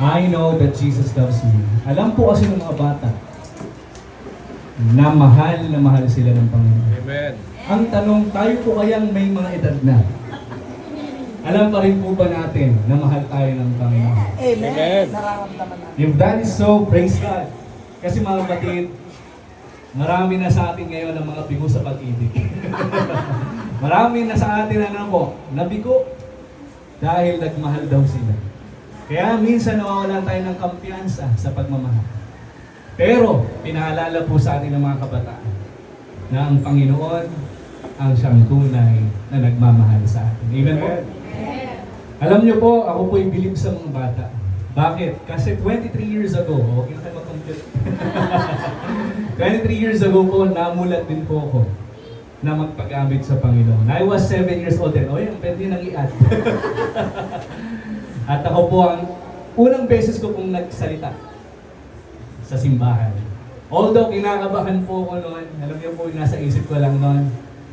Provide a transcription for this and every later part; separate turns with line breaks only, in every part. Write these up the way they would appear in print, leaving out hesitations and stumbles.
I know that Jesus loves me. Alam po kasi ng mga bata na mahal sila ng Panginoon.
Amen.
Ang tanong, tayo po kayang may mga edad na, alam pa rin po ba natin na mahal tayo ng Panginoon?
Amen.
Amen.
Nararamdaman natin.
If that is so, praise God. Kasi mga kapatid, marami na sa atin ngayon ang mga bigo sa pag-ibig. Marami na sa atin po, nabigo dahil nagmahal daw sila. Kaya minsan nawawalan tayo ng kampiyansa sa pagmamahal. Pero, pinaalala po sa atin ng mga kabataan na ang Panginoon ang siyang tunay na nagmamahal sa atin. Amen po? Alam niyo po, ako po'y bilib sa mga bata. Bakit? Kasi 23 years ago, okay na tayo mag-compute. 23 years ago po, namulat din po ako na magpagamit sa Panginoon. I was 7 years old then. Oy, ang pwede nang i-add. At ako po ang unang beses ko pong nagsalita sa simbahan. Although kinakabahan po ako noon, alam niyo po, nasa isip ko lang noon,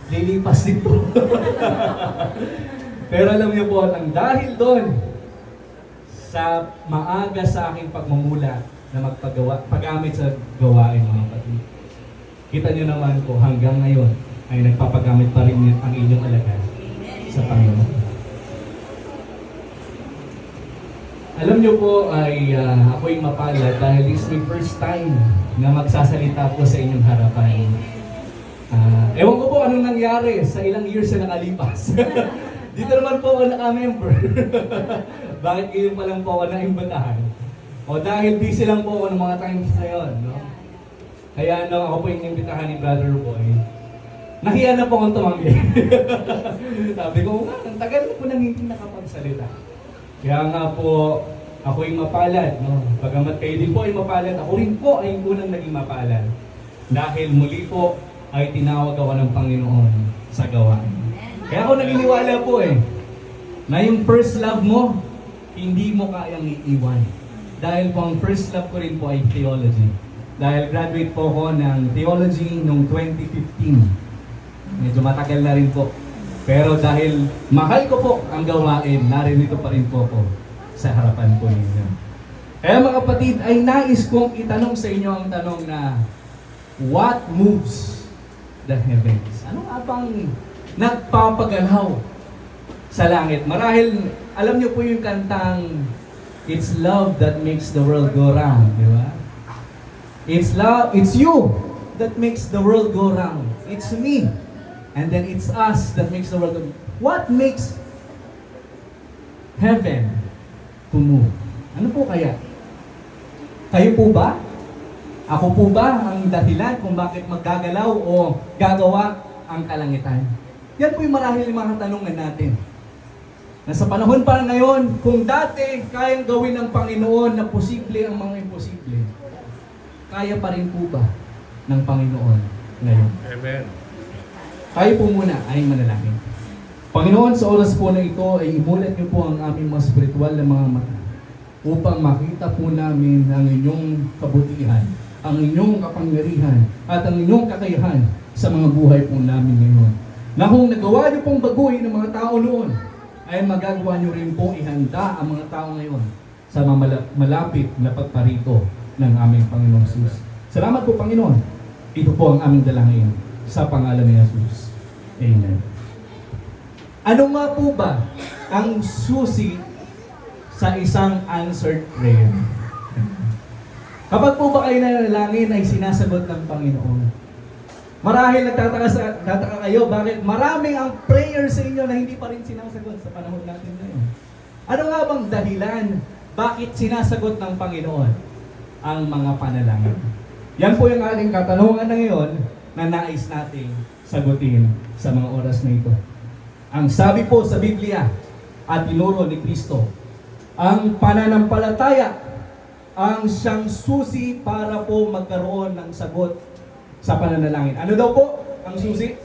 lilipas din po. Pero alam niyo po, ang dahil doon, sa maaga sa aking pagmumula na paggamit sa gawain mga kapatid. Kita niyo naman po, hanggang ngayon ay nagpapagamit pa rin ang inyong alagad sa Panginoon. Alam niyo po ay ako'y mapalad dahil this is my first time na magsasalita po sa inyong harapan. Ewan ko po anong nangyari sa ilang years na nakalipas. Dito naman po ako naka-member. Bakit ngayon pa lang po ako naimbatahan? O dahil busy lang po ako ng mga times na yun, no? Kaya nung ako po yung imbitahan ni Brother Boy, nahiya na po akong tumanggi. Sabi ko, ang tagal na po nang hindi nakapagsalita. Kaya nga po, ako'y mapalad, no? Bagamat kayo din po ay mapalad, ako rin po ay unang naging mapalad. Dahil muli po ay tinawag ako ng Panginoon sa gawain. Kaya ako naniniwala po na yung first love mo, hindi mo kayang iiwan. Dahil po ang first love ko rin po ay theology. Dahil graduate po ako ng theology noong 2015. Medyo matagal na rin po. Pero dahil mahal ko po ang gawain, narinito pa rin po ako sa harapan po ninyo. Kaya mga kapatid, ay nais kong itanong sa inyo ang tanong na, what moves the heavens? Ano nga bang nagpapagalaw sa langit? Marahil, alam niyo po yung kantang, it's love that makes the world go round, di ba? It's love, it's you that makes the world go round. It's me. And then it's us that makes the world go round. What makes heaven to move? Ano po kaya? Kayo po ba? Ako po ba ang dahilan kung bakit maggagalaw o gagawa ang kalangitan? Yan po yung marahil yung mga katanungan natin. Na sa panahon pa ngayon, kung dati kayang gawin ng Panginoon na posible ang mga imposible, kaya pa rin po ba ng Panginoon ngayon?
Amen.
Tayo po muna ay manalangin. Panginoon, sa oras po na ito ay imulat niyo po ang aming mga spiritual na mga mata upang makita po namin ang inyong kabutihan, ang inyong kapangyarihan, at ang inyong kakayahan sa mga buhay po namin ngayon. Na kung nagawa niyo pong baguhin ng mga tao noon, ay magagawa niyo rin po ihanda ang mga tao ngayon sa malapit na pagparito ng aming Panginoong Jesus. Salamat po, Panginoon. Ito po ang aming dalangin sa pangalan ni Jesus. Amen. Ano nga po ba ang susi sa isang answered prayer? Kapag po ba kayo nanalangin ay sinasagot ng Panginoon? Marahil nagtataka kayo, bakit maraming ang prayer sa inyo na hindi pa rin sinasagot sa panahon natin ngayon? Ano nga bang dahilan bakit sinasagot ng Panginoon ang mga panalangin? Yan po yung ating katanungan na ngayon na nais nating sagutin sa mga oras na ito. Ang sabi po sa Biblia at tinuro ni Kristo, ang pananampalataya ang siyang susi para po magkaroon ng sagot sa pananalangin. Ano daw po ang susi?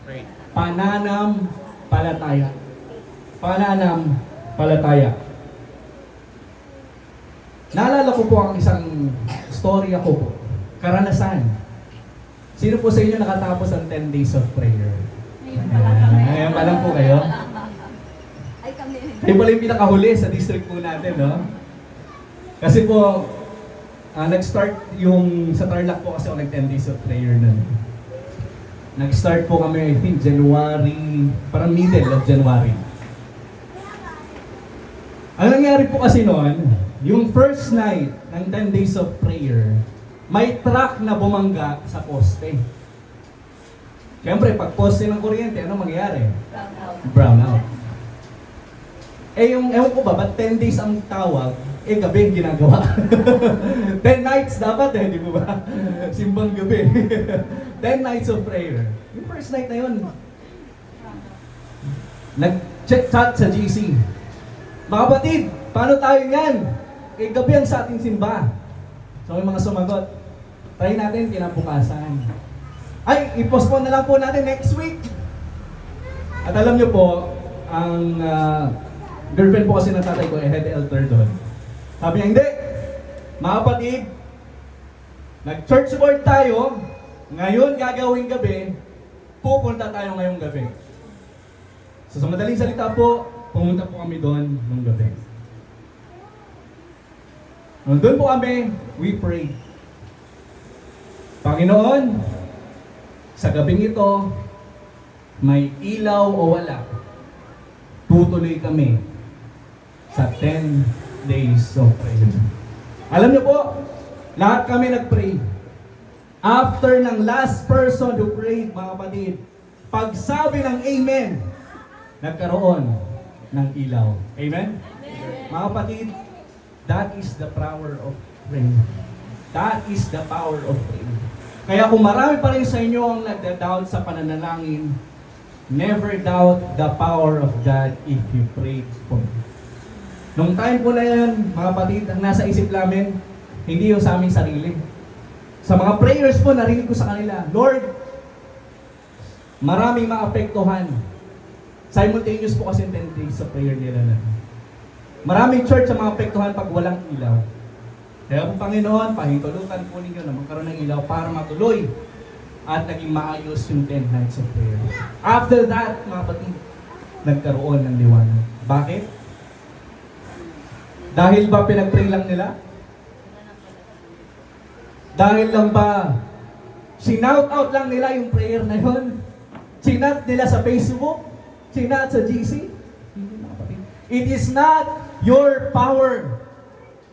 Pray.
Pananampalataya. Pananampalataya. Naalala ko po ang isang storya ko po. Karanasan. Sino po sa inyo nakatapos ang 10 days of prayer? Ngayon pa lang po kayo.
Ay, kami.
Kayo pala yung pinakahuli sa district po natin, no? Kasi po, nag-start yung sa Tarlac po kasi ako nag 10 days of prayer na. Nag-start po kami, I think, January, parang middle of January. Ang nangyari po kasi noon, yung first night ng 10 days of prayer, may truck na bumangga sa poste. Siyempre, pag poste ng kuryente, ano mangyayari? Brown out. Ewan ko ba, ba't 10 days ang tawag? Gabi yung ginagawa. 10 nights dapat di ba ba? Simbang gabi. 10 nights of prayer. Yung first night na yun, nag-check chat sa GC. Mga kapatid, paano tayo yan? Gabi ang sa ating simba. So may mga sumagot. Try natin kinabukasan. Ay, i-postpone na lang po natin next week. At alam nyo po, ang girlfriend po kasi ng tatay ko, head elder doon. Sabi niya, hindi. Mga kapatid, nag-church board tayo, ngayon gagawing gabi, pupunta tayo ngayong gabi. So sa madaling salita po, pumunta po kami doon nung gabi. Doon po kami, we prayed. Panginoon, sa gabing ito, may ilaw o wala, tutuloy kami sa 10 days of prayer. Alam niyo po, lahat kami nag-pray. After ng last person who prayed, mga kapatid, pagsabi ng amen, nagkaroon ng ilaw. Amen? Mga kapatid, that is the power of prayer. That is the power of prayer. Kaya kung marami pa rin sa inyo ang nagda-doubt sa pananalangin, never doubt the power of God if you pray for Him. Nung time po na yan, mga kapatid, ang nasa isip namin, hindi yung sa aming sarili. Sa mga prayers po, narinig ko sa kanila, Lord, maraming maapektuhan. Simultaneous po kasi 10 days sa prayer nila na. Maraming church ang maapektuhan pag walang ilaw. Kaya po, Panginoon, pahintulutan po ninyo na magkaroon ng ilaw para matuloy at naging maayos yung 10 nights of prayer. After that, mga kapatid, nagkaroon ng liwanag. Bakit? Dahil ba pinag-pray lang nila? Dahil lang ba sinout out lang nila yung prayer na yun? Sinat nila sa Facebook? Sinat sa GC? Hindi, mga kapatid. It is not your power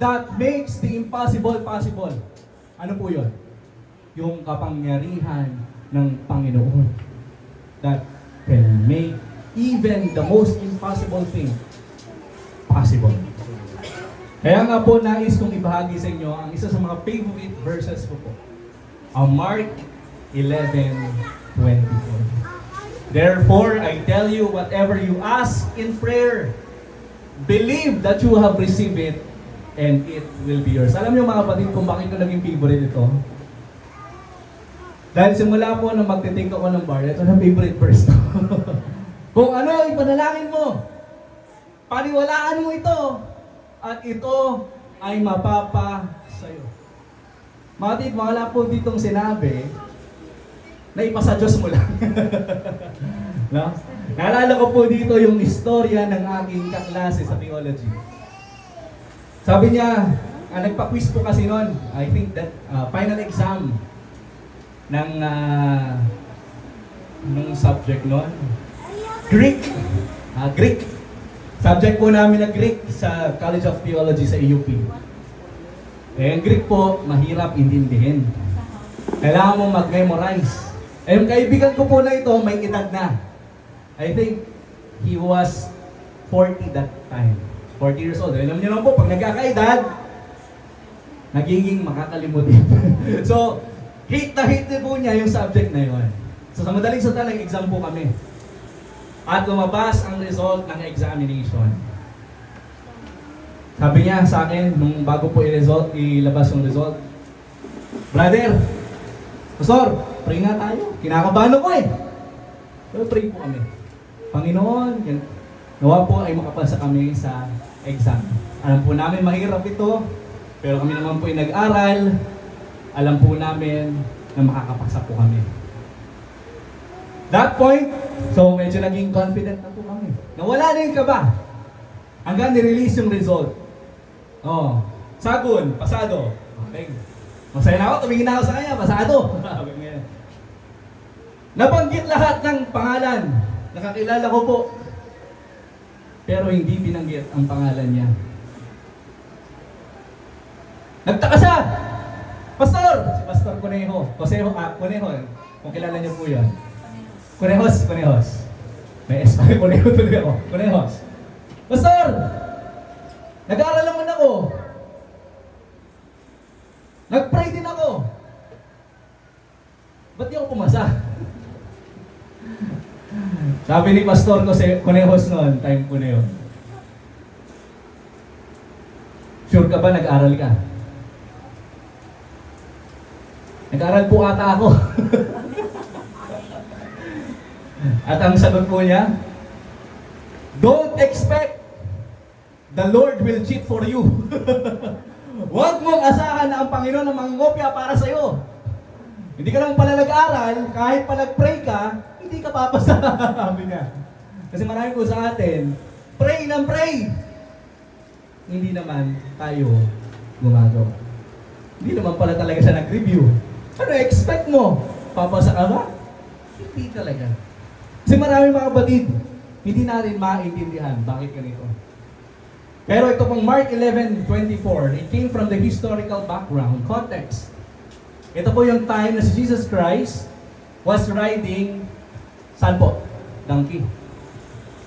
that makes the impossible possible. Ano po yun? Yung kapangyarihan ng Panginoon that can make even the most impossible thing possible. Kaya nga po nais kong ibahagi sa inyo ang isa sa mga favorite verses ko po. Ang Mark 11:24. Therefore, I tell you, whatever you ask in prayer, believe that you have received it and it will be yours. Alam niyo mga kapatid kung bakit ko naging favorite ito? Dahil simula po nung magtitake ako ng bar, ito na favorite verse ko. Kung ano, ipanalangin mo. Paniwalaan mo ito. At ito ay mapapa sa'yo. Mga kapatid, wala po ditong sinabi na ipasa Diyos mo lang. No? Naalala ko po dito yung istorya ng aking kaklase sa theology. Sabi niya, nagpa-quiz po kasi noon, I think that final exam ng subject noon. Greek. Greek. Subject po namin na Greek sa College of Theology sa UP. Ang Greek po, mahirap intindihin. Kailangan mo mag-memorize. Yung kaibigan ko po na ito, may edad na. I think he was 40 that time. 40 years old. Alam niyo naman po, pag nagkakaedad, nagiging makakalimutin. So, hate na po niya yung subject na yun. So, sa madaling salita, nag-exam po kami. At lumabas ang result ng examination. Sabi niya sa akin, nung bago po ilabas yung result, Brother, Pastor, pray nga tayo. Kinakabahan ko eh. Pero pray po kami. Panginoon, nawa po ay makapasa kami sa exam. Alam po namin mahirap ito, pero kami naman po ay nag-aral. Alam po namin na makakapasa po kami. That point, so medyo naging confident na po kami. Nawala na yung kaba. Hanggang nirelease yung result. Oh, Sagun, pasado. Okay. Masaya na ako, tumingin na ako sa kanya, pasado. Nabanggit lahat ng pangalan. Nakakilala ko po. Pero hindi binanggit ang pangalan niya. Nagtaka siya! Pastor! Si Pastor Conejo. Conejo. Kung kilala niyo po yun. Conejos. May S pa rin, Conejo tuloy ako. Conejos. Pastor! Nag-aaral naman ako. Nag-pray din ako. Ba't di ako pumasa? Sabi ni Pastor Conejos noon, time ko na yun. Sure ka ba nag-aral ka? Nag-aral po ata ako. At ang sagot po niya, don't expect the Lord will cheat for you. Huwag mong asahan na ang Panginoon ang mangungopia para sa iyo. Hindi ka naman pala nag-aral, kahit pa nag-pray ka, hindi ka papasa. Sabi niya. Kasi marami po sa atin, pray ng pray. Hindi naman tayo gumagawa. Hindi naman pala talaga siya nag-review. Ano expect mo? Papasa ka ba? Hindi talaga. Kasi marami mga batid, hindi natin maintindihan bakit ganito. Pero ito pong Mark 11:24, it came from the historical background, context. Ito po yung time na si Jesus Christ was riding, saan po? Donkey.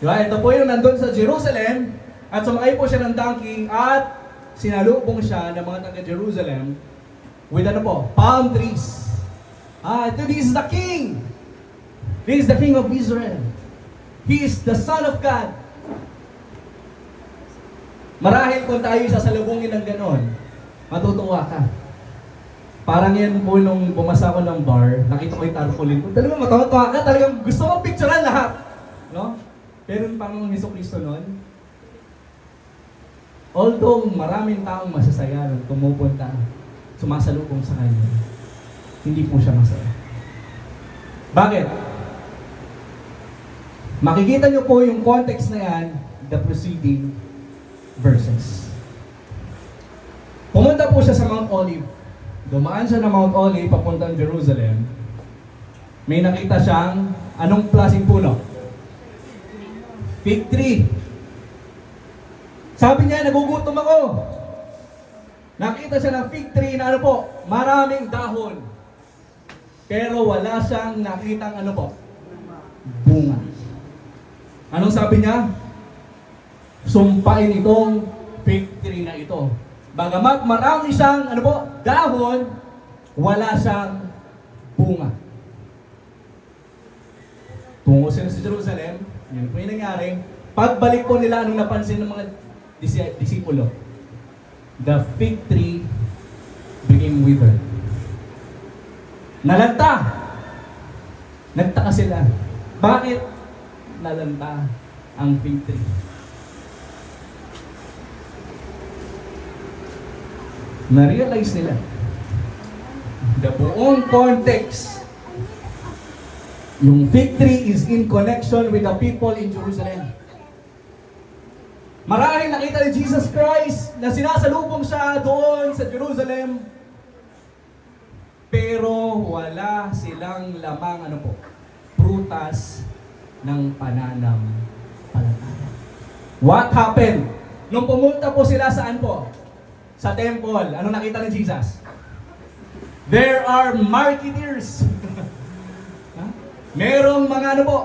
Diba? Ito po yung nandun sa Jerusalem, at sumakay po siya ng donkey, at sinalubong siya ng mga taga-Jerusalem with ano po? Palm trees. This is the King! This is the King of Israel. He is the Son of God. Marahil kung tayo sasalubungin ng ganon, matutuwa ka. Parang yan po nung bumasa ko ng bar, nakita ko yung tarpaulin ko. Talagang matutuwa ka, talagang gusto mong picturean lahat. No? Pero yung Panginoong Jesucristo nun, although maraming taong masasaya nung tumupunta, sumasalubong sa Kanya, hindi po siya masaya. Bakit? Makikita niyo po yung context na yan, the preceding verses. Pumunta po siya sa Mount Olive. Dumaan siya ng Mount Olive papuntang Jerusalem. May nakita siyang anong klaseng puno? Fig tree. Sabi niya, nagugutom ako. Nakita siya ng fig tree na ano po, maraming dahon. Pero wala siyang nakitang ano po, bunga. Anong sabi niya? Sumpain itong fig tree na ito. Bagamat marami siyang ano po, dahon, wala siyang bunga. Tungo sila sa Jerusalem, yun po yung nangyari. Pagbalik po nila, anong napansin ng mga disipulo? The fig tree became withered. Nalanta. Nagtaka sila. Bakit nalanta ang fig tree? Na-realize nila the buong context, yung fig tree is in connection with the people in Jerusalem. Marahil nakita ni Jesus Christ na sinasalubong siya doon sa Jerusalem, pero wala silang lamang ano po, prutas ng pananampalataya. What happened? Nung pumunta po sila saan po? Sa temple. Ano nakita ni Jesus? There are marketeers. Merong mga ano po,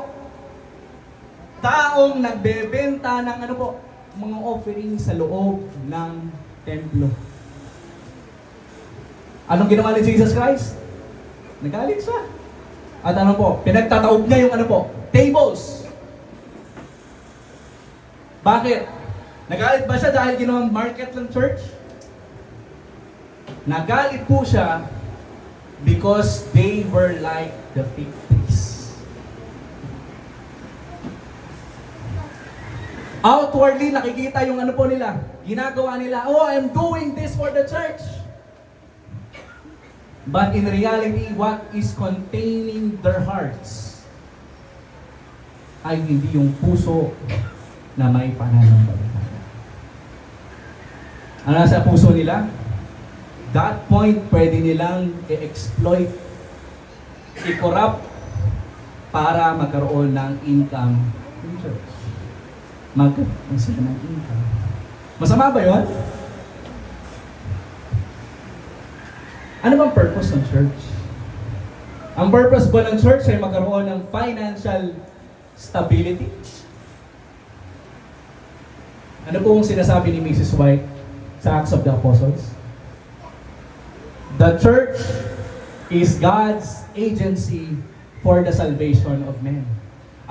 taong nagbebenta ng ano po, mga offering sa loob ng templo. Anong ginawa ni Jesus Christ? Nagalit siya. At ano po, pinagtataob niya yung ano po, tables. Bakit? Nagalit ba siya dahil ginawang market ng church? Nagalit po siya because they were like the fig trees. Outwardly, nakikita yung ano po nila. Ginagawa nila, oh, I'm doing this for the church. But in reality, what is containing their hearts ay hindi yung puso na may pananampalataya. Ano nasa puso nila? That point, pwede nilang i-exploit, i-corrupt, para magkaroon ng income in church. Magkaroon sila ng income. Masama ba yun? Ano bang purpose ng church? Ang purpose ba ng church ay magkaroon ng financial stability? Ano pong sinasabi ni Mrs. White sa Acts of the Apostles? The church is God's agency for the salvation of men.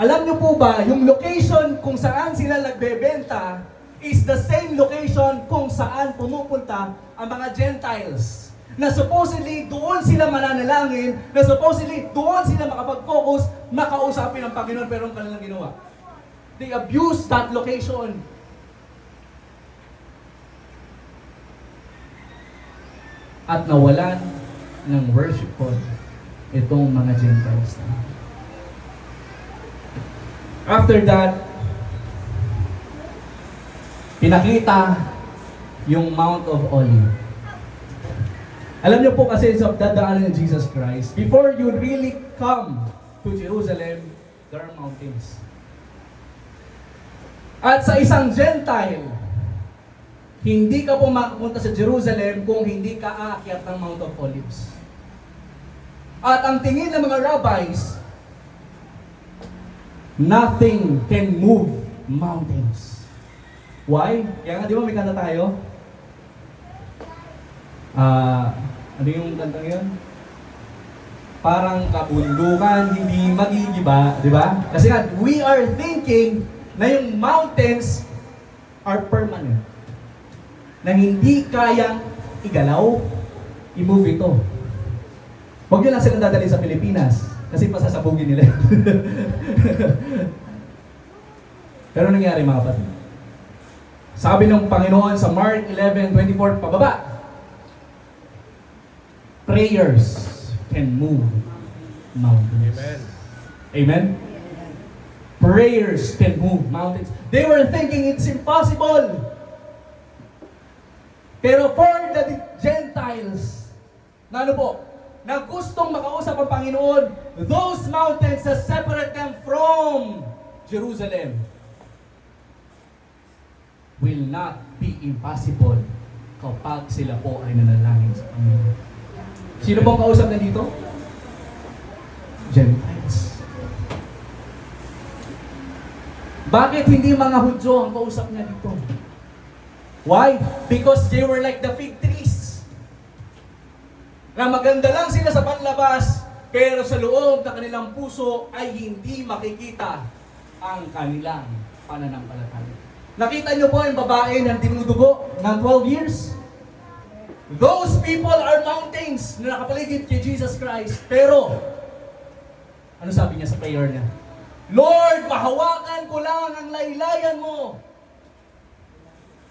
Alam niyo po ba, yung location kung saan sila nagbebenta is the same location kung saan pumupunta ang mga Gentiles. Na supposedly doon sila mananalangin, na supposedly doon sila makapag-focus, makausapin ang Panginoon, pero ang kanilang ginawa. They abuse that location. At nawalan ng worship hall itong mga Gentiles. After that, pinakita yung Mount of Olives. Alam niyo po kasi sa dadaanan ng Jesus Christ, before you really come to Jerusalem, there are mountains. At sa isang Gentile, hindi ka po makapunta sa Jerusalem kung hindi ka aakyat ng Mount of Olives. At ang tingin ng mga rabbis, nothing can move mountains. Why? Kaya nga di ba may kanta tayo? Ano yung kantang yun? Parang kabundukan, hindi magigiba, di ba? Kasi nga, we are thinking na yung mountains are permanent. Na hindi kayang igalaw, i-move ito. Huwag nyo lang silang dadalhin sa Pilipinas kasi pasasabugin nila. Pero nangyari mga kapatid. Sabi ng Panginoon sa Mark 11:24, pababa, prayers can move mountains.
Amen.
Amen? Prayers can move mountains. They were thinking it's impossible. Pero for the Gentiles, na ano po, na gustong makausap ang Panginoon, those mountains that separate them from Jerusalem will not be impossible kapag sila po ay nanalangin sa Panginoon. Sino pong kausap na dito? Gentiles. Bakit hindi mga Hudyo ang kausap niya dito? Why? Because they were like the fig trees. Na maganda lang sila sa panlabas, pero sa loob ng kanilang puso ay hindi makikita ang kanilang pananampalataya. Nakita niyo po yung babae na dinudugo ng 12 years? Those people are mountains na nakapaligid kay Jesus Christ. Pero, ano sabi niya sa prayer niya? Lord, mahawakan ko lang ang laylayan mo.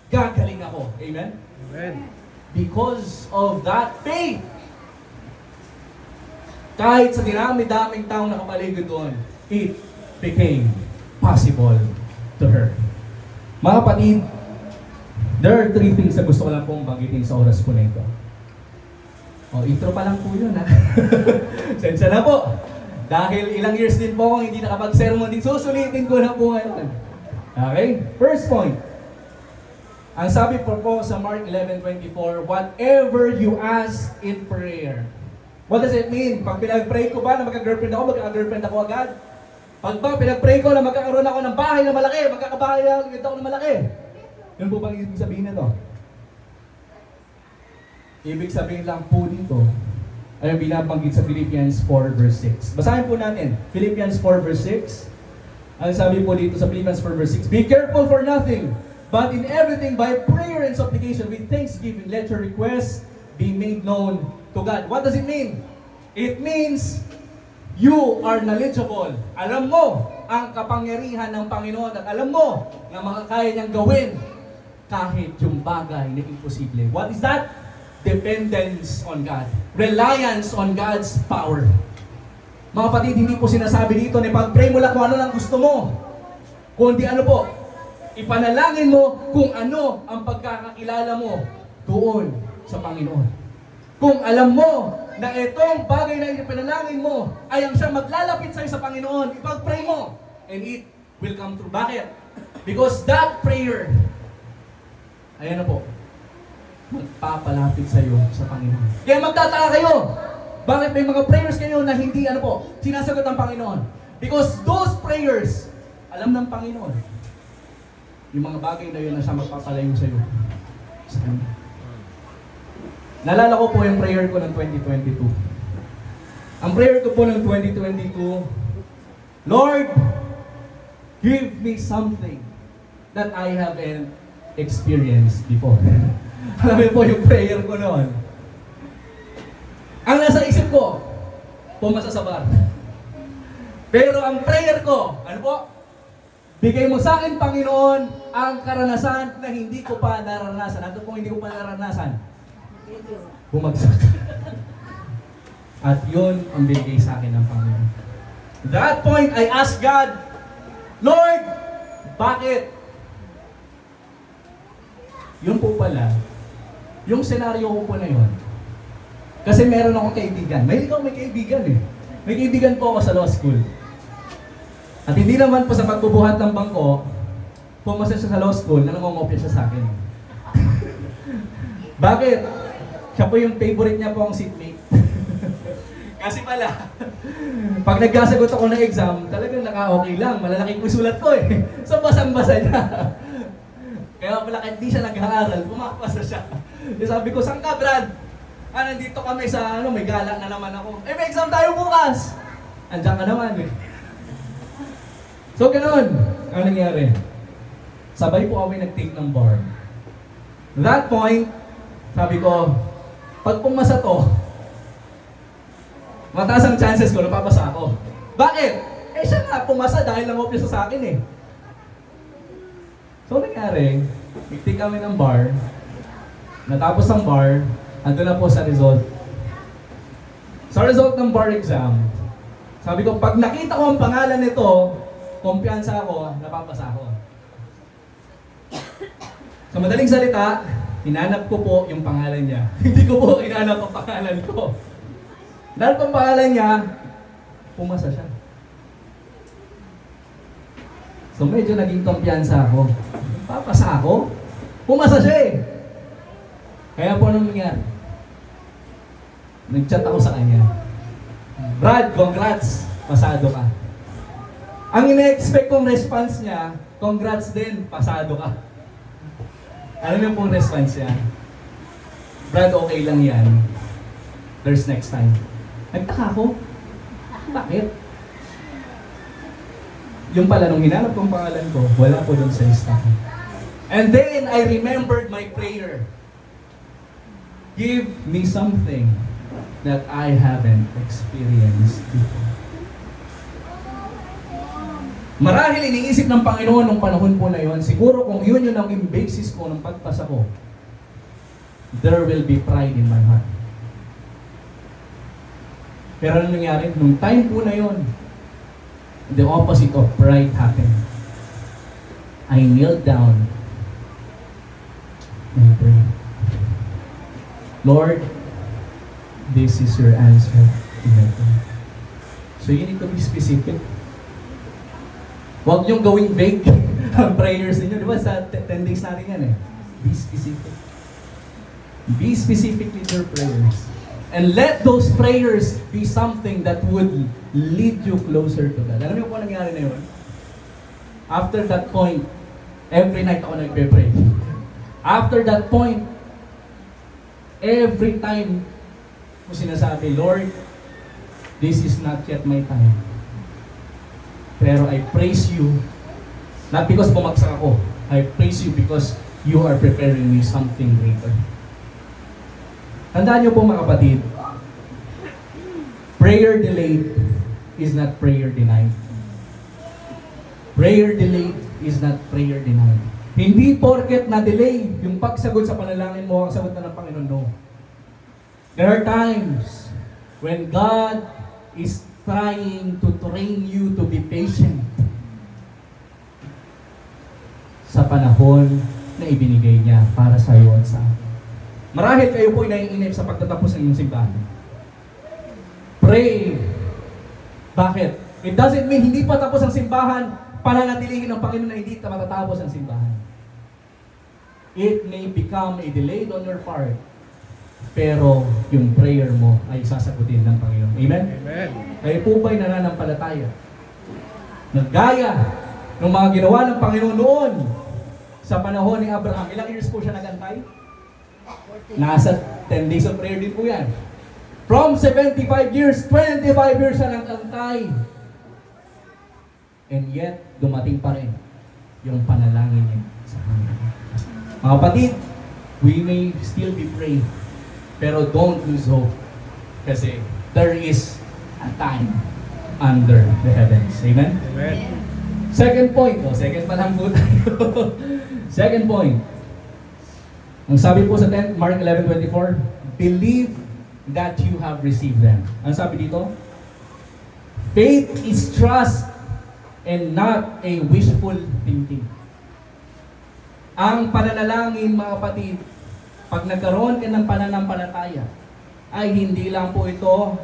Gagaling ako. Amen?
Amen.
Because of that faith. Kahit sa dinami-daming taong nakapaligid doon, it became possible to her. Mga kapatid, there are 3 things na gusto ko lang pong banggitin sa oras ko na ito. Intro pa lang po yun, ha? Sensya na po. Dahil ilang years din po akong hindi nakapag-sermon din, susulitin ko na po ngayon. Okay? First point. Ang sabi po sa Mark 11:24, whatever you ask in prayer. What does it mean? Pag pinag-pray ko ba na magka-girlfriend ako agad? Pag ba pinag-pray ko na magkakaroon ako ng bahay na malaki, magkakabahay na ako ng malaki? Yun po bang ibig sabihin nito? Ibig sabihin lang po dito ay binabanggit sa Philippians 4 verse 6. Basahin po natin. Philippians 4 verse 6. Ang sabi po dito sa Philippians 4 verse 6, be careful for nothing, but in everything by prayer and supplication with thanksgiving, let your requests be made known to God. What does it mean? It means you are knowledgeable. Alam mo ang kapangyarihan ng Panginoon at alam mo na makakaya niyang gawin kahit yung bagay na imposible. What is that? Dependence on God. Reliance on God's power. Mga kapatid, hindi po sinasabi dito na pag-pray mo lang kung ano lang gusto mo. Kundi ano po? Ipanalangin mo kung ano ang pagkakakilala mo doon sa Panginoon. Kung alam mo na itong bagay na ipanalangin mo ay ang siyang maglalapit sa'yo sa Panginoon, ipag-pray mo, and it will come true. Bakit? Because that prayer, ayan na po, magpapalapit sa'yo sa Panginoon. Kaya magtataka kayo, bakit may mga prayers kayo na hindi, sinasagot ng Panginoon? Because those prayers, alam ng Panginoon, yung mga bagay na yun na siya magpapalayo sa'yo. Sa Kanya. Naalala ko po yung prayer ko ng 2022. Ang prayer ko po ng 2022, Lord, give me something that I haven't experienced before. Alam mo po yung prayer ko noon. Ang nasa isip ko, pumasa sa bar. Pero ang prayer ko, ano po? Bigay mo sa akin, Panginoon, ang karanasan na hindi ko pa naranasan. Ano po hindi ko pa naranasan? Bumagsak. At yun ang bigay sa akin ng Panginoon. At that point, I asked God, Lord, bakit? Yun po pala, yung senaryo ko po na yun. Kasi meron akong kaibigan. May kaibigan eh. May kaibigan po ako sa law school. At hindi naman po sa pagbubuhat ng bangko, pumasa siya sa law school na nangongopya siya sa akin. Bakit? Siya po yung favorite niya po ang seatmate. Kasi pala, pag nagkasagot ako ng exam, talagang naka-okay lang. Malalaki po sulat ko eh. So basang-basa niya. Kaya pala kahit di siya nag-aaral, pumakpasa siya. Sabi ko, saan ka, Brad? Nandito kami sa, may gala na naman ako. May exam tayo bukas! Andiyan ka naman eh. So, ganoon. Ano nangyari? Sabay po kami nag-take ng bar. At that point, sabi ko, pag pumasa to, mataas ang chances ko na papasa ako. Bakit? Siya nga, pumasa dahil lang opya sa akin eh. So, nangyari, nag-take kami ng bar, natapos ang bar, ando na po sa result. Sa result ng bar exam, sabi ko, pag nakita ko ang pangalan nito, kumpiyansa ako, napapasa ako. Sa madaling salita, hinanap ko po yung pangalan niya. Hindi ko po hinanap ang pangalan ko. Dahil ang pangalan niya, pumasa siya. So medyo naging kumpiyansa ako. Papasa ako? Pumasa siya eh. Kaya po anong nangyari? Nag-chat ako sa kanya. Brad, congrats! Pasado ka. Ang ina-expect kong response niya, congrats din, pasado ka. Alam niyo pong response niya? Brad, okay lang yan. There's next time. Nagtaka ako. Bakit? Yung pala, nung hinanap kong pangalan ko, wala po dun sa lista ko. And then, I remembered my prayer. Give me something that I haven't experienced before. Marahil iniisip ng Panginoon nung panahon po na yon, siguro kung yun yung naging basis ko ng pagpasa ko, there will be pride in my heart. Pero ano nangyari? Nung time po na yon, the opposite of pride happened. I knelt down and prayed. Lord, this is your answer to my prayer. So you need to be specific. Huwag niyong gawing vague ang prayers ninyo. Di ba sa 10 days natin yan eh. Be specific. Be specific in your prayers. And let those prayers be something that would lead you closer to God. Alam niyo po nangyari na yun? After that point, every night ako nagpe-pray. After that point, every time ko sinasabi, Lord, this is not yet my time. Pero I praise you, not because bumagsak ako, I praise you because you are preparing me something greater. Tandaan niyo po mga kapatid, prayer delayed is not prayer denied. Prayer delayed is not prayer denied. Hindi porket na-delay yung pagsagot sa panalangin mo, ang sagot na ng Panginoon, no. There are times when God is trying to train you to be patient. sa panahon na ibinigay niya para sa iyo at sa akin. Marahil kayo po ay naiinip sa pagtatapos ng inyong simbahan. Pray. Bakit? It doesn't mean hindi pa tapos ang simbahan, pananatilihin ng Panginoon na hindi matatapos ang simbahan. It may become a delay on your part, pero yung prayer mo ay sasagutin ng Panginoon. Amen?
Amen.
Kayo po ba'y nananampalataya? Nagaya ng mga ginawa ng Panginoon noon sa panahon ni Abraham. Ilang years po siya nagantay? Nasa 10 days of prayer din po yan. From 75 years, 25 years siya nagantay. And yet, dumating pa rin yung panalangin niya sa Panginoon. Mga kapatid, we may still be praying, pero don't lose hope. Kasi there is a time under the heavens. Amen?
Amen.
Second point. Second pa lang po tayo. Second point. Ang sabi po sa 10, Mark 11:24, believe that you have received them. Ano sabi dito? Faith is trust and not a wishful thinking. Ang pananalangin, mga kapatid, pag nagkaroon ka ng pananampalataya, ay hindi lang po ito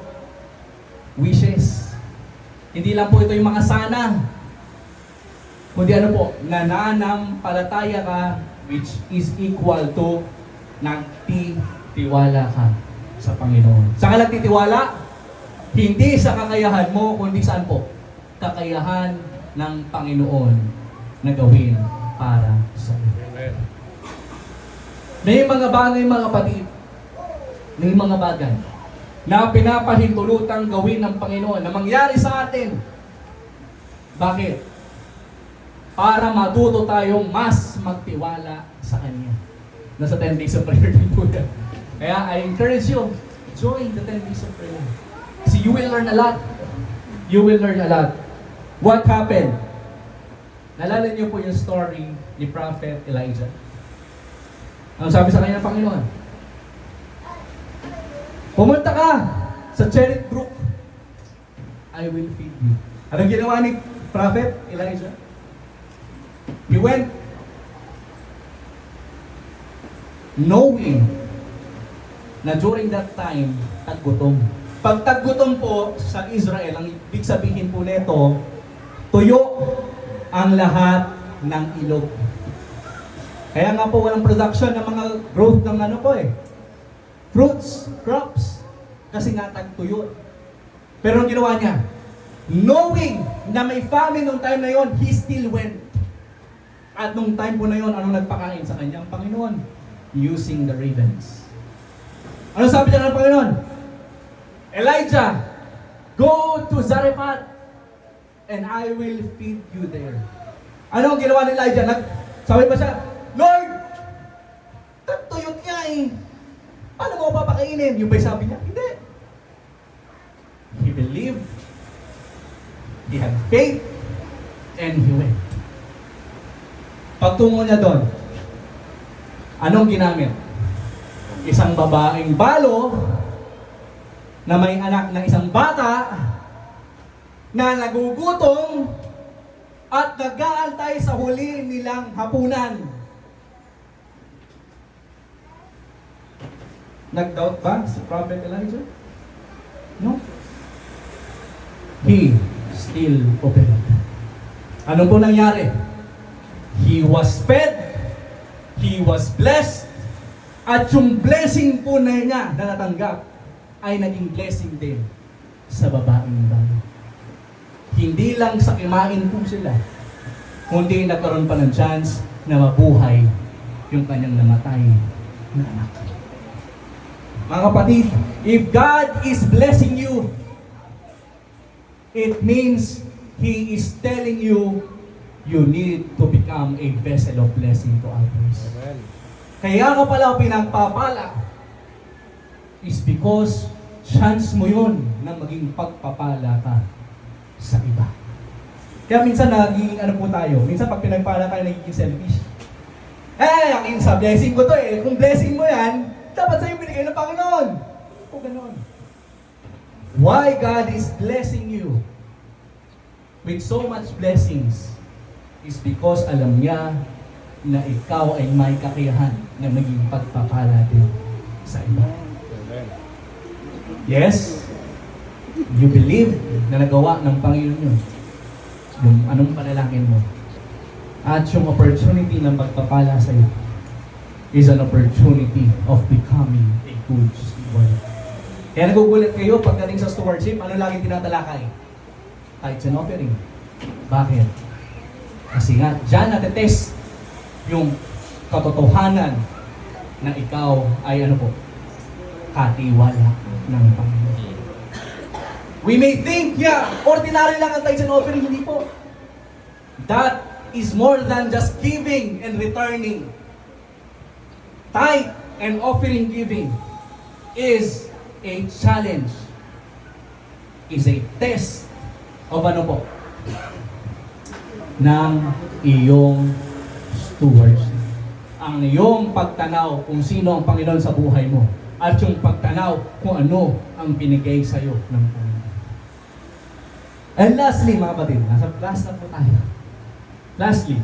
wishes. Hindi lang po ito yung mga sana. Kundi ano po, nananampalataya ka, which is equal to nagtitiwala ka sa Panginoon. Saan ka nagtitiwala? Hindi sa kakayahan mo, kundi saan po? Kakayahan ng Panginoon na gawin para sa iyo.
Amen.
May mga bagay, mga kapatid, may mga bagay na pinapahintulutang gawin ng Panginoon na mangyari sa atin. Bakit? Para matuto tayong mas magtiwala sa Kanya. Nasa 10 days of prayer din po yan. Kaya I encourage you, join the 10 days of prayer. Kasi you will learn a lot. You will learn a lot. What happened? Nalala niyo po yung story ni Prophet Elijah. Ano sabi sa kanya ng Panginoon? Pumunta ka sa Cherith Brook. I will feed you. Anong ginawa ni Prophet Elijah? He went knowing na during that time, taggutom. Pag taggutom po sa Israel, ang ibig sabihin po nito, tuyo ang lahat ng ilog. Kaya nga po walang production ng mga growth ng ano po fruits, crops, kasi nga tagtuyo. Pero ang ginawa niya, knowing na may famine nung time na yon, he still went. At nung time po na yon, anong nagpakain sa kanyang Panginoon? Using the ravens. Ano sabi niya ng Panginoon? Elijah, go to Zarephath and I will feed you there. Ano ang ginawa ni Elijah? Sabi pa siya, Lord, tagtuyot niya Paano mo papakainin? Yung ba'y sabi niya? Hindi. He believed, he had faith, and he went. Pagtungo niya doon, anong ginamit? Isang babaeng balo na may anak ng isang bata na nagugutom at nag-aantay sa huli nilang hapunan. Nag-doubt ba si Prophet Elijah? No. He still obeyed. Ano po nangyari? He was fed, he was blessed, at yung blessing po na niya na natanggap ay naging blessing din sa babaeng bago. Hindi lang sa kimain po sila, kundi nagkaroon pa ng chance na mabuhay yung kanyang namatay na anak. Mga kapatid, if God is blessing you, it means He is telling you, you need to become a vessel of blessing to others.
Amen.
Kaya ka pala pinagpapala is because chance mo yun na maging pagpapala ka sa iba. Kaya minsan naging ano po tayo, minsan pag pinagpala tayo nagiging selfish. Ang sa blessing ko to kung blessing mo yan, dapat sa'yo binigay ng Panginoon. O ganon. Why God is blessing you with so much blessings is because alam niya na ikaw ay may kakayahan na maging pagpapala din sa iba. Yes? You believe na nagawa ng Panginoon yun. Yung anong panalangin mo. At yung opportunity ng pagpapala sa iyo is an opportunity of becoming a good steward. Kaya nagugulat kayo pagdating sa stewardship, ano laging tinatalakay? Tithes and offering. Bakit? Kasi nga, dyan natetest yung katotohanan na ikaw ay ano po, katiwala ng Panginoon. We may think, yeah, ordinary lang ang tithes and offering, hindi po. That is more than just giving and returning. Tithe and offering giving is a challenge, is a test of ano po, ng iyong stewardship. Ang iyong pagtanaw kung sino ang Panginoon sa buhay mo at yung pagtanaw kung ano ang binigay sa iyo ng Panginoon. And lastly, mga kapatid, nasa last na po tayo. Lastly,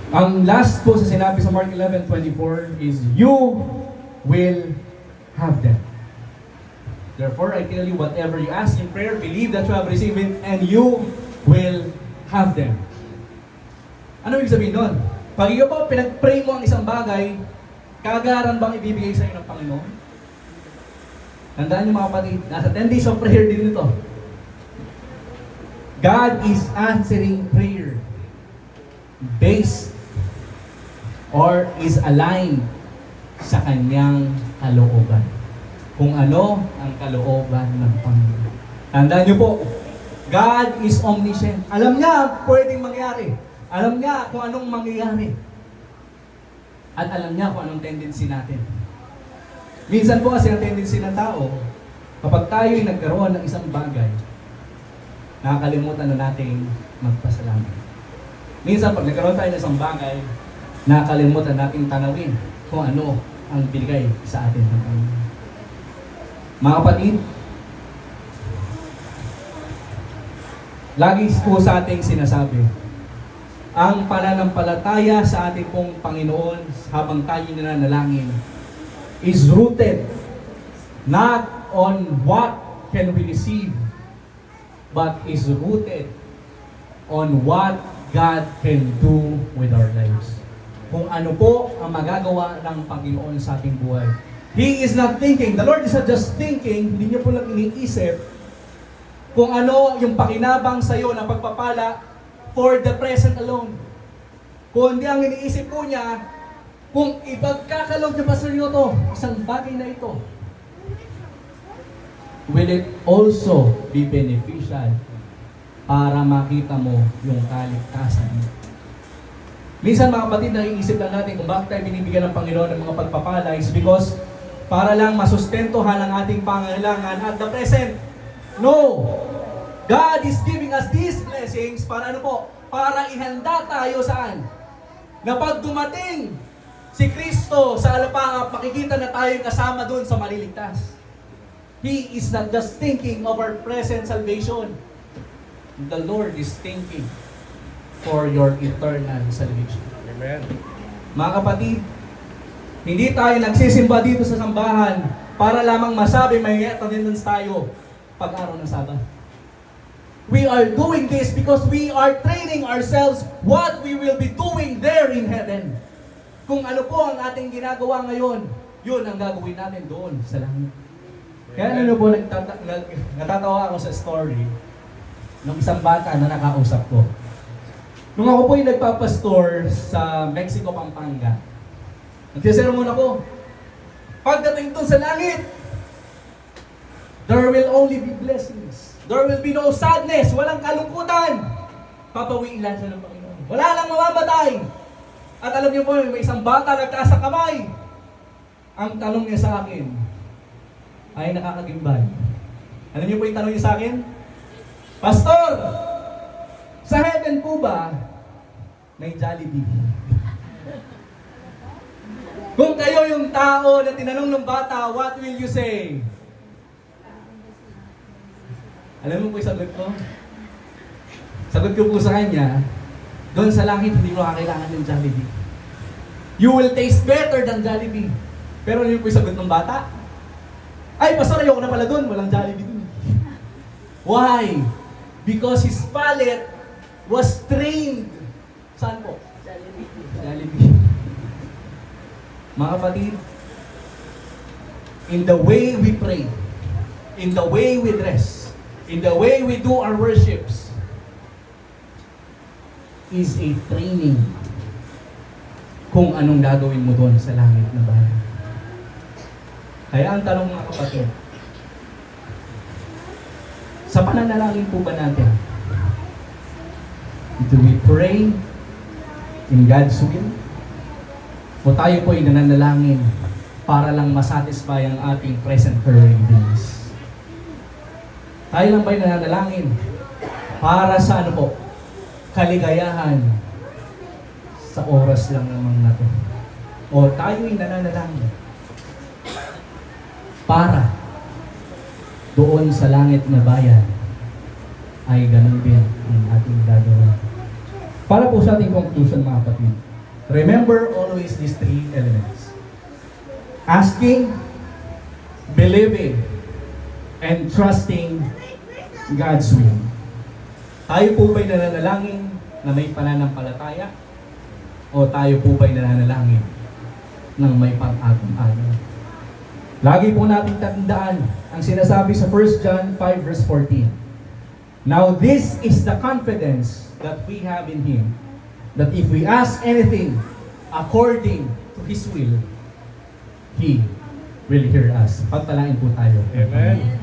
ang last po sa sinabi sa Mark 11:24 is, you will have them. Therefore, I tell you, whatever you ask in prayer, believe that you have received it, and you will have them. Ano ibig sabihin nun? Pag ikaw po pinag-pray mo ang isang bagay, kagaran bang ibibigay sa iyo ng Panginoon? Tandaan niyo mga kapatid, nasa 10 days of prayer din ito. God is answering prayer based or is aligned sa kanyang kalooban. Kung ano ang kalooban ng Panginoon. Tandaan niyo po, God is omniscient. Alam niya pwedeng mangyari. Alam niya kung anong mangyayari. At alam niya kung anong tendency natin. Minsan po kasi ang tendency ng tao, kapag tayo'y nagkaroon ng isang bagay, nakakalimutan na nating magpasalamat. Minsan pag nagkaroon tayo ng isang bagay, nakakalimutan nating tanawin kung ano ang binigay sa atin ng Panginoon. Mga kapatid, lagi po sa ating sinasabi, ang pananampalataya sa ating pong Panginoon habang tayo nananalangin is rooted not on what can we receive, but is rooted on what God can do with our lives. Kung ano po ang magagawa ng Panginoon sa ating buhay. He is not thinking, the Lord is not just thinking, hindi niyo po lang iniisip kung ano yung pakinabang sa iyo na pagpapala for the present alone. Kundi ang iniisip po niya, kung ipagkakalog niyo pa sa iyo to, isang bagay na ito, will it also be beneficial para makita mo yung kaligtasan mo. Minsan mga kapatid, naiisip lang natin kung bakit tayo binibigyan ng Panginoon ng mga pagpapala is because para lang masustentuhan ang ating pangangailangan at the present. No! God is giving us these blessings para ano po? Para ihanda tayo saan? Na pag dumating si Kristo sa alapangap, makikita na tayo kasama doon sa maliligtas. He is not just thinking of our present salvation. The Lord is thinking for your eternal salvation.
Amen.
Mga kapatid, hindi tayo nagsisimba dito sa sambahan para lamang masabi may attendance tayo pag-araw ng Sabat. We are doing this because we are training ourselves what we will be doing there in heaven. Kung ano po ang ating ginagawa ngayon, yun ang gagawin natin doon sa langit. Kaya ano po, natatawa ako sa story ng isang bata na nakausap ko. Nung ako po yung nagpapastor sa Mexico, Pampanga, nagsisermon ako. Pagdating doon sa langit, there will only be blessings. There will be no sadness. Walang kalungkutan. Papawiin lang siya ng Panginoon. Wala lang mamamatay. At alam niyo po, may isang bata nagtaas sa kamay. Ang tanong niya sa akin ay nakakagimbal. Alam niyo po yung tanong niya sa akin? Pastor, sa heaven po ba may Jollibee? Kung kayo yung tao na tinanong ng bata, what will you say? Alam mo po yung sagot ko? Sagot ko po sa kanya, doon sa langit, hindi mo kakailangan ng Jollibee. You will taste better than Jollibee. Pero ano yung po yung sagot ng bata? Ay, pastor, ayoko na pala doon. Walang Jollibee doon. Why? Because his palate was trained. Saan po? Jollibee. Mga kapatid, in the way we pray, in the way we dress, in the way we do our worships, is a training kung anong gagawin mo doon sa langit na bayan. Kaya ang tanong mga kapatid, sa pananalangin po ba natin, do we pray in God's will? O tayo po ay nananalangin para lang masatisfy ang ating present cravings? Tayo lang ba ay nananalangin para sa ano po? Kaligayahan sa oras lang namang na to? O tayo ay nananalangin para doon sa langit na bayan ay ganun din ang ating gagawin? Para po sa ating conclusion mga kapatid, remember always these three elements: asking, believing, and trusting God's will. Tayo po ba'y nananalangin na may pananampalataya? O tayo po ba'y nananalangin ng may pang-agam-agam? Lagi po natin tandaan ang sinasabi sa 1 John 5 verse 14. Now this is the confidence that we have in Him, that if we ask anything according to His will, He will hear us. Pagpalain po tayo.
Amen.